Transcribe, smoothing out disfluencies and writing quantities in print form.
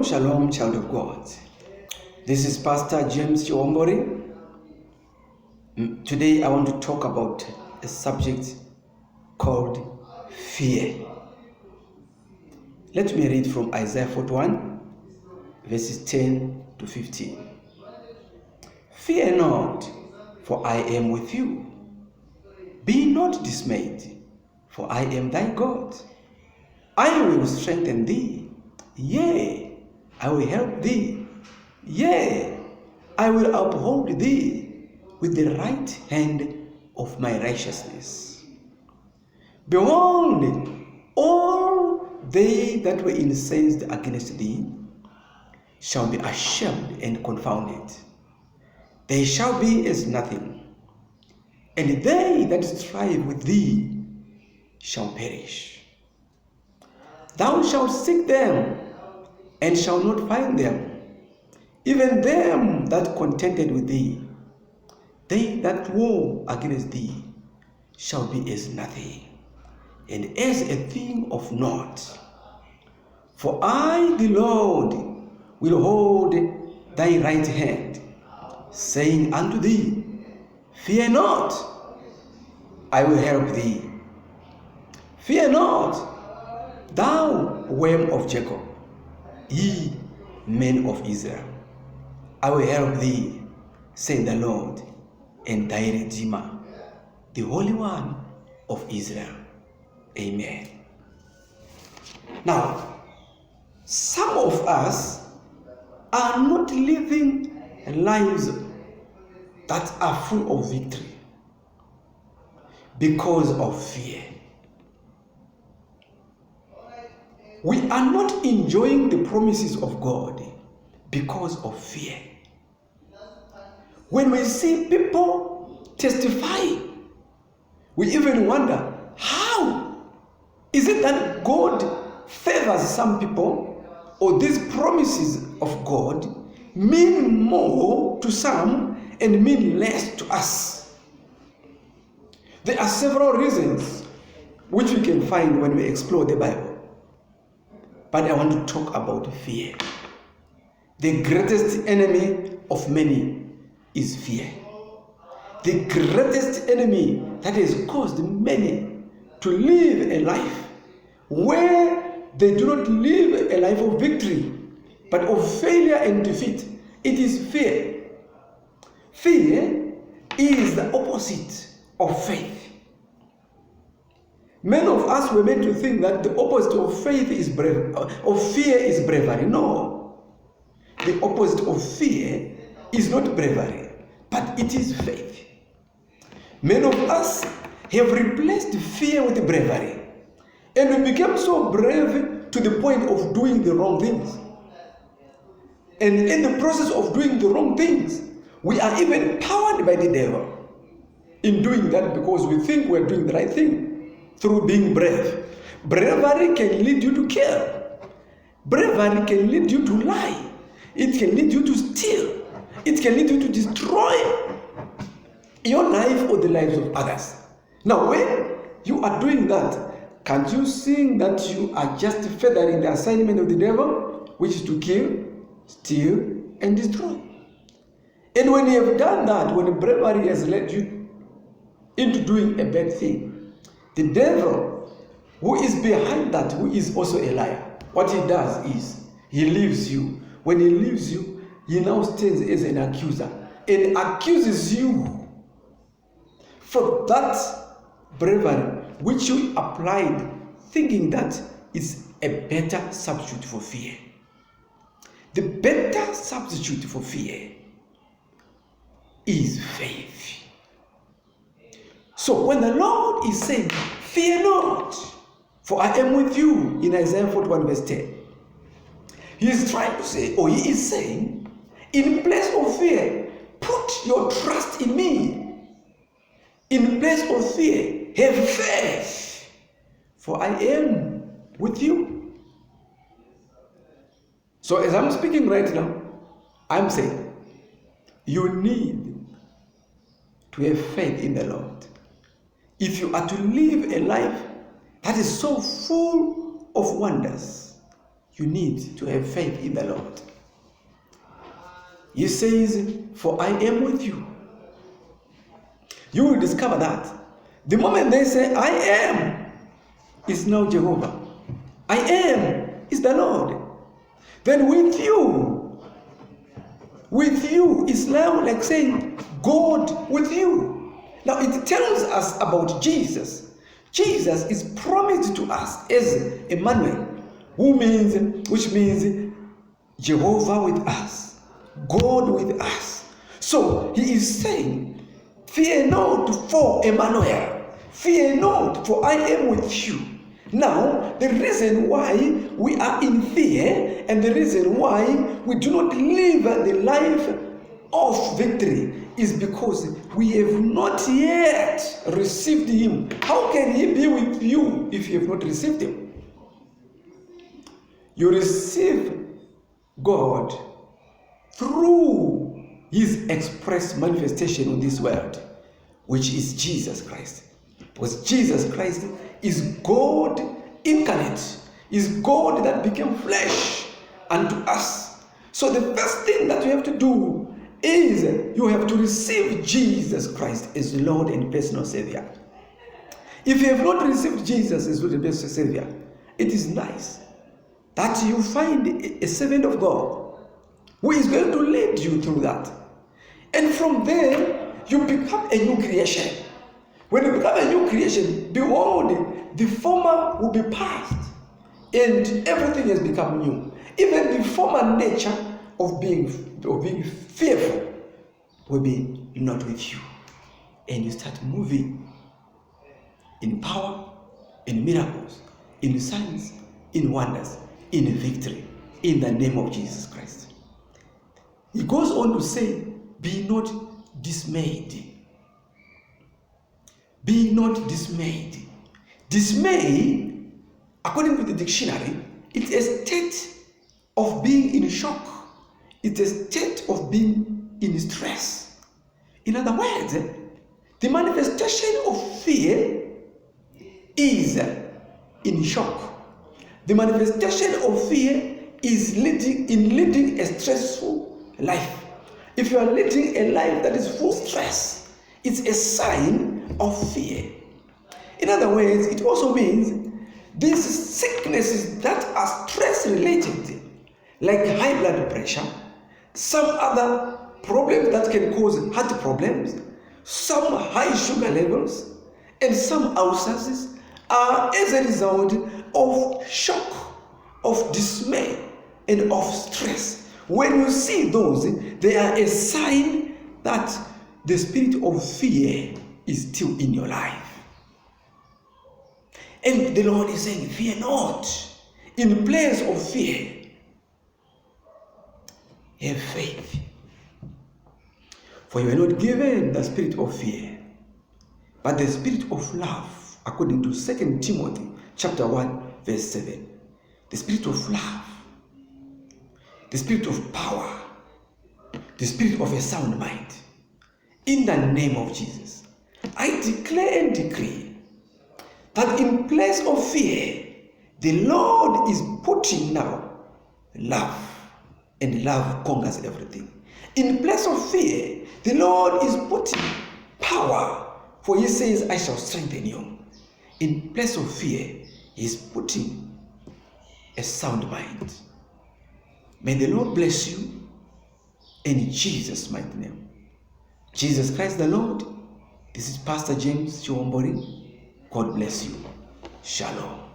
Shalom, shalom, child of God. This is Pastor James Chiwombori. Today I want to talk about a subject called fear. Let me read from Isaiah 41, verses 10 to 15. Fear not, for I am with you. Be not dismayed, for I am thy God. I will strengthen thee. Yea, I will help thee. Yea, I will uphold thee with the right hand of my righteousness. Behold, all they that were incensed against thee shall be ashamed and confounded. They shall be as nothing, and they that strive with thee shall perish. Thou shalt seek them, and shalt not find them, even them that contended with thee. They that war against thee shall be as nothing, and as a thing of naught. For I, the Lord, will hold thy right hand, saying unto thee, Fear not, I will help thee. Fear not, thou worm of Jacob, ye men of Israel. I will help thee, saith the Lord, and thy Redeemer, the Holy One of Israel. Amen. Now, some of us are not living lives that are full of victory because of fear. We are not enjoying the promises of God because of fear. When we see people testify, we even wonder, how is it that God favors some people, or these promises of God mean more to some and mean less to us? There are several reasons which we can find when we explore the Bible. But I want to talk about fear. The greatest enemy of many is fear. The greatest enemy that has caused many to live a life where they do not live a life of victory, but of failure and defeat. It is fear. Fear is the opposite of faith. Many of us were meant to think that the opposite of faith is of fear is bravery. No. The opposite of fear is not bravery, but it is faith. Many of us have replaced fear with bravery, and we became so brave to the point of doing the wrong things. And in the process of doing the wrong things, we are even powered by the devil in doing that because we think we're doing the right thing. Through being brave. Bravery can lead you to kill. Bravery can lead you to lie. It can lead you to steal. It can lead you to destroy your life or the lives of others. Now, when you are doing that, can't you see that you are just furthering the assignment of the devil, which is to kill, steal, and destroy? And when you have done that, when bravery has led you into doing a bad thing, the devil, who is behind that, who is also a liar, what he does is, he leaves you. When he leaves you, he now stands as an accuser and accuses you for that bravery which you applied, thinking that it's a better substitute for fear. The better substitute for fear is faith. So when the Lord is saying, Fear not, for I am with you, in Isaiah 41 verse 10, he is trying to say, or he is saying, in place of fear, put your trust in me. In place of fear, have faith, for I am with you. So as I'm speaking right now, I'm saying, you need to have faith in the Lord. If you are to live a life that is so full of wonders, you need to have faith in the Lord. He says, for I am with you. You will discover that the moment they say, I am, is now Jehovah. I am is the Lord. Then with you is now like saying, God with you. Now it tells us about Jesus. Jesus is promised to us as Emmanuel, which means Jehovah with us, God with us. So he is saying, fear not, for Emmanuel. Fear not, for I am with you. Now, the reason why we are in fear and the reason why we do not live the life of victory is because we have not yet received him. How can he be with you if you have not received him? You receive God through his express manifestation on this world, which is Jesus Christ. Because Jesus Christ is God incarnate, is God that became flesh unto us. So the first thing that you have to do is you have to receive Jesus Christ as Lord and personal Savior. If you have not received Jesus as Lord and personal Savior, it is nice that you find a servant of God who is going to lead you through that. And from there, you become a new creation. When you become a new creation, behold, the former will be past and everything has become new. Even the former nature of being fearful will be not with you. And you start moving in power, in miracles, in signs, in wonders, in victory, in the name of Jesus Christ. He goes on to say, be not dismayed. Be not dismayed. Dismay, according to the dictionary, it's a state of being in shock. It's a state of being in stress. In other words, the manifestation of fear is in shock. The manifestation of fear is leading a stressful life. If you are leading a life that is full of stress, it's a sign of fear. In other words, it also means these sicknesses that are stress related, like high blood pressure, some other problems that can cause heart problems, some high sugar levels, and some ulcers are as a result of shock, of dismay, and of stress. When you see those, they are a sign that the spirit of fear is still in your life. And the Lord is saying, fear not. In place of fear, have faith. For you are not given the spirit of fear, but the spirit of love, according to 2 Timothy chapter 1, verse 7. The spirit of love, the spirit of power, the spirit of a sound mind. In the name of Jesus, I declare and decree that in place of fear, the Lord is putting now love, and love conquers everything. In place of fear, the Lord is putting power, for he says, I shall strengthen you. In place of fear, he is putting a sound mind. May the Lord bless you in Jesus' mighty name. Jesus Christ the Lord. This is Pastor James Chiwombori. God bless you. Shalom.